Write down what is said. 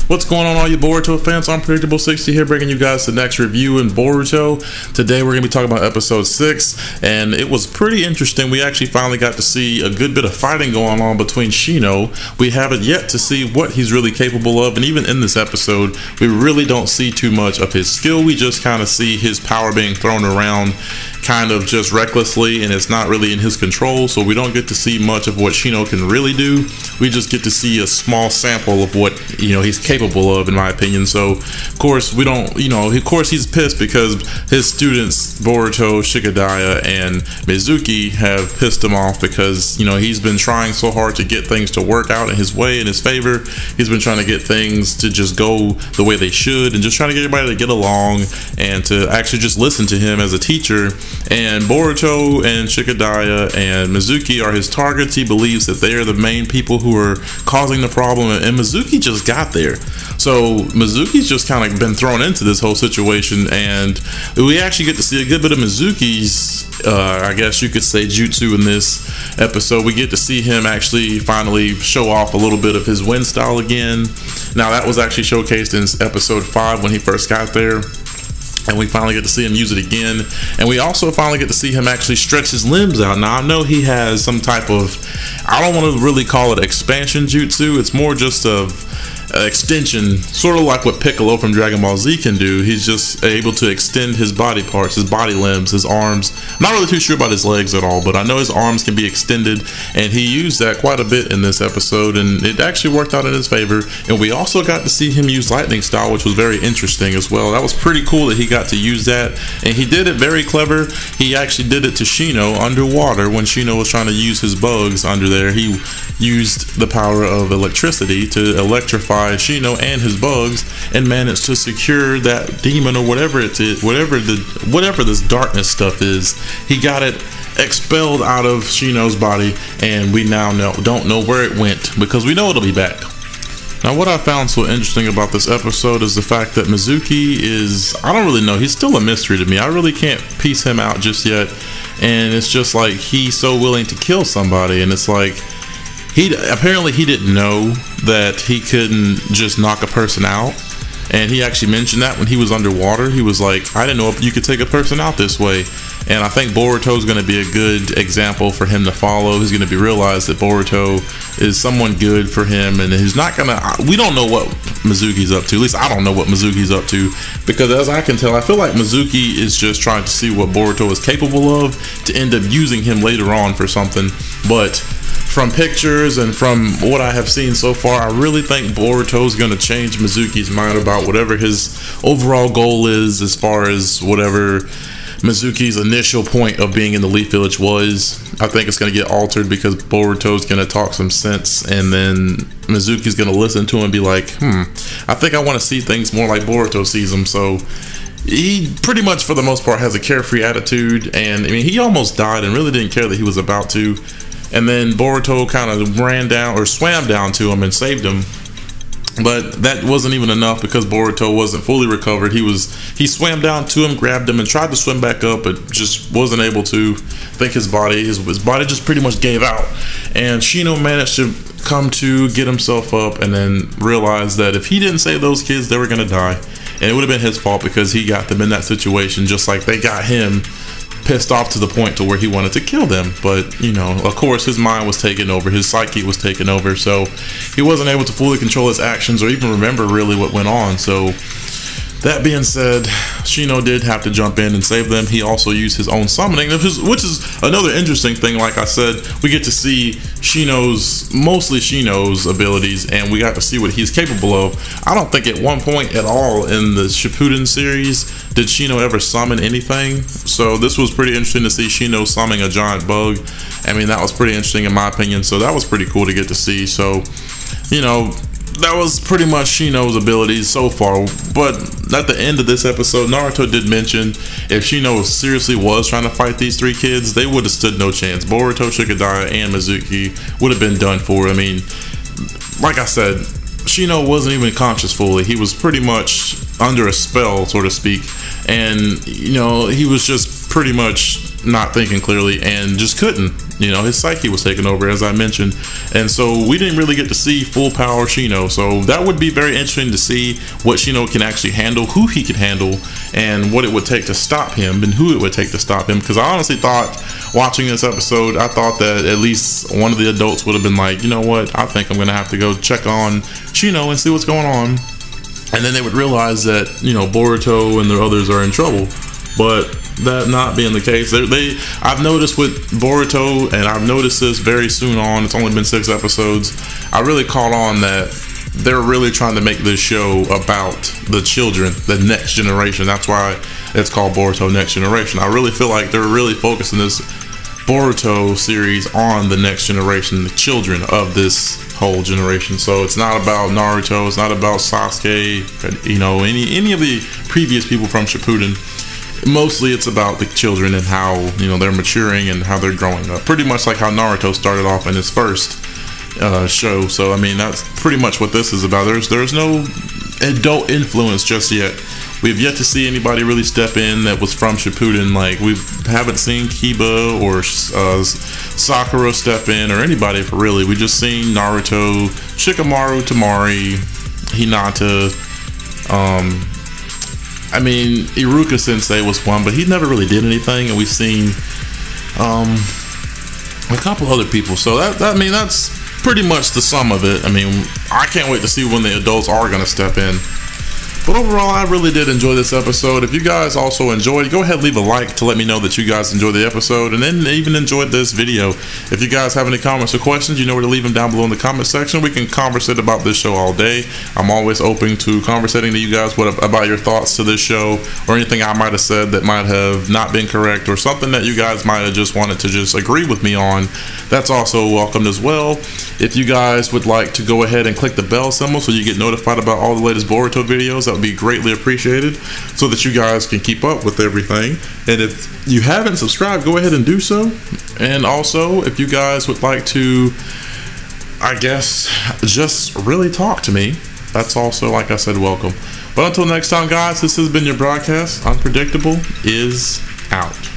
What's going on, all you Boruto fans? Unpredictable 60 here, bringing you guys the next review in Boruto. Today we're going to be talking about episode 6, and it was pretty interesting. We actually finally got to see a good bit of fighting going on between Shino. We haven't yet to see what he's really capable of, and even in this episode, we really don't see too much of his skill. We just kind of see his power being thrown around kind of just recklessly, and it's not really in his control, so we don't get to see much of what Shino can really do. We just get to see a small sample of what he's capable of, in my opinion. So of course we don't, of course he's pissed because his students Boruto, Shikadaya, and Mizuki have pissed him off because he's been trying so hard to get things to work out in his way, in his favor. He's been trying to get things to just go the way they should, and just trying to get everybody to get along and to actually just listen to him as a teacher. And Boruto and Shikadaya and Mizuki are his targets. He believes that they are the main people who are causing the problem, and Mizuki just got there. So Mizuki's just kind of been thrown into this whole situation, and we actually get to see a good bit of Mizuki's I guess you could say jutsu in this episode. We get to see him actually finally show off a little bit of his wind style again. Now that was actually showcased in episode 5 when he first got there, and we finally get to see him use it again. And we also finally get to see him actually stretch his limbs out. Now I know he has some type of, I don't want to really call it expansion jutsu, it's more just of extension, sort of like what Piccolo from Dragon Ball Z can do. He's just able to extend his body parts, his body limbs, his arms. I'm not really too sure about his legs at all, but I know his arms can be extended, and he used that quite a bit in this episode, and it actually worked out in his favor. And we also got to see him use lightning style, which was very interesting as well. That was pretty cool that he got to use that, and he did it very clever. He actually did it to Shino underwater when Shino was trying to use his bugs under there. He used the power of electricity to electrify Shino and his bugs, and managed to secure that demon or whatever it is, whatever this darkness stuff is. He got it expelled out of Shino's body, and we now don't know where it went, because we know it'll be back. Now what I found so interesting about this episode is the fact that Mizuki is, I don't really know, he's still a mystery to me. I really can't piece him out just yet, and it's just like he's so willing to kill somebody, and it's like apparently he didn't know that he couldn't just knock a person out. And he actually mentioned that when he was underwater. He was like, I didn't know if you could take a person out this way. And I think Boruto is going to be a good example for him to follow. He's going to realize that Boruto is someone good for him, and he's not going to, we don't know what Mizuki's up to. At least I don't know what Mizuki's up to, because as I can tell, I feel like Mizuki is just trying to see what Boruto is capable of to end up using him later on for something. But from pictures and from what I have seen so far, I really think Boruto's going to change Mizuki's mind about whatever his overall goal is, as far as whatever Mizuki's initial point of being in the Leaf Village was. I think it's going to get altered because Boruto's going to talk some sense, and then Mizuki's going to listen to him and be like, I think I want to see things more like Boruto sees them. So he pretty much, for the most part, has a carefree attitude, and I mean, he almost died and really didn't care that he was about to. And then Boruto kind of ran down, or swam down to him and saved him. But that wasn't even enough, because Boruto wasn't fully recovered. He swam down to him, grabbed him, and tried to swim back up, but just wasn't able to. I think his body just pretty much gave out. And Shino managed to come to, get himself up, and then realize that if he didn't save those kids, they were going to die. And it would have been his fault, because he got them in that situation just like they got him, pissed off to the point to where he wanted to kill them. But of course his mind was taken over, his psyche was taken over, so he wasn't able to fully control his actions or even remember really what went on. So that being said, Shino did have to jump in and save them. He also used his own summoning, which is another interesting thing. Like I said, we get to see mostly Shino's abilities, and we got to see what he's capable of. I don't think at one point at all in the Shippuden series did Shino ever summon anything. So this was pretty interesting to see Shino summoning a giant bug. I mean, that was pretty interesting in my opinion. So that was pretty cool to get to see. So, that was pretty much Shino's abilities so far. But at the end of this episode, Naruto did mention if Shino seriously was trying to fight these 3 kids, they would have stood no chance. Boruto, Shikadaya, and Mizuki would have been done for. I mean, like I said, Shino wasn't even conscious fully. He was pretty much under a spell, so to speak. And, he was just pretty much not thinking clearly and just couldn't. You know, his psyche was taken over, as I mentioned, and so we didn't really get to see full power Shino. So that would be very interesting to see what Shino can actually handle, who he can handle, and what it would take to stop him, and who it would take to stop him. Because I honestly thought, watching this episode, I thought that at least one of the adults would have been like, you know what, I think I'm gonna have to go check on Shino and see what's going on, and then they would realize that, you know, Boruto and the others are in trouble. But that not being the case, I've noticed with Boruto, and I've noticed this very soon on, it's only been 6 episodes, I really caught on that they're really trying to make this show about the children, the next generation. That's why it's called Boruto Next Generation. I really feel like they're really focusing this Boruto series on the next generation, the children of this whole generation. So it's not about Naruto, it's not about Sasuke, you know, any of the previous people from Shippuden. Mostly it's about the children and how, you know, they're maturing and how they're growing up. Pretty much like how Naruto started off in his first show. So I mean, that's pretty much what this is about. There's no adult influence just yet. We've yet to see anybody really step in that was from Shippuden. Like, we haven't seen Kiba or Sakura step in, or anybody for really. We just seen Naruto, Shikamaru, Tamari, Hinata, I mean, Iruka Sensei was one, but he never really did anything, and we've seen a couple other people. So I mean, that's pretty much the sum of it. I mean, I can't wait to see when the adults are going to step in. But overall, I really did enjoy this episode. If you guys also enjoyed, go ahead and leave a like to let me know that you guys enjoyed the episode, and then even enjoyed this video. If you guys have any comments or questions, you know where to leave them down below in the comment section. We can conversate about this show all day. I'm always open to conversating to you guys about your thoughts to this show, or anything I might have said that might have not been correct, or something that you guys might have just wanted to just agree with me on. That's also welcomed as well. If you guys would like to go ahead and click the bell symbol so you get notified about all the latest Boruto videos, that would be greatly appreciated, so that you guys can keep up with everything. And if you haven't subscribed, go ahead and do so. And also, if you guys would like to, I guess, just really talk to me, that's also, like I said, welcome. But until next time, guys, this has been your broadcast. Unpredictable is out.